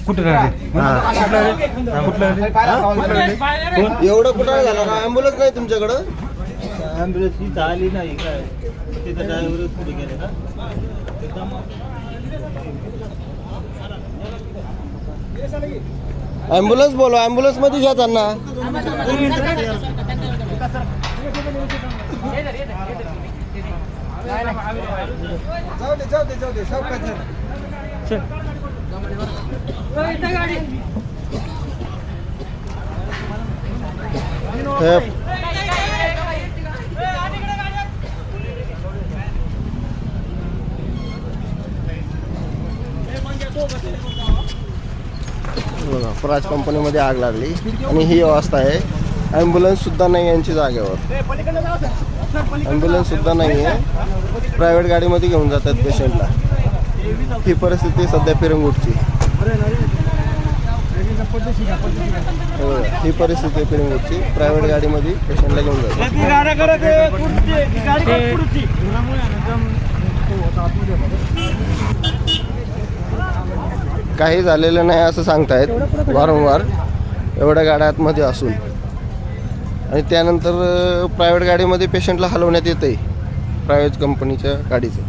कुठे राहिले? एवढं कुठं झालं ना? ॲम्ब्युलन्स नाही तुमच्याकडं? ॲम्ब्युलन्स इथं आली नाही काय तिथं ड्रायव्हर पुढे गेले का ॲम्ब्युलन्स बोलवा, ॲम्ब्युलन्स मध्ये घ्या त्यांना. जाऊ दे प्राज कंपनीमध्ये आग लागली आणि ही अवस्था आहे. ॲम्ब्युलन्स सुद्धा नाही यांची जागेवर. ॲम्ब्युलन्स सुद्धा नाही आहे. प्रायव्हेट गाडीमध्ये घेऊन जातात पेशंटला. ही परिस्थिती सध्या पिरंगुटची. ही परिस्थिती पिरंगुटची. प्रायव्हेट गाडीमध्ये पेशंटला घेऊन जातात. काही झालेलं नाही असं सांगतायत वारंवार, एवढ्या गाड्या आतमध्ये असून. आणि त्यानंतर प्रायव्हेट गाडीमध्ये पेशंटला हलवण्यात येतं आहे प्रायव्हेट कंपनीच्या गाडीचं.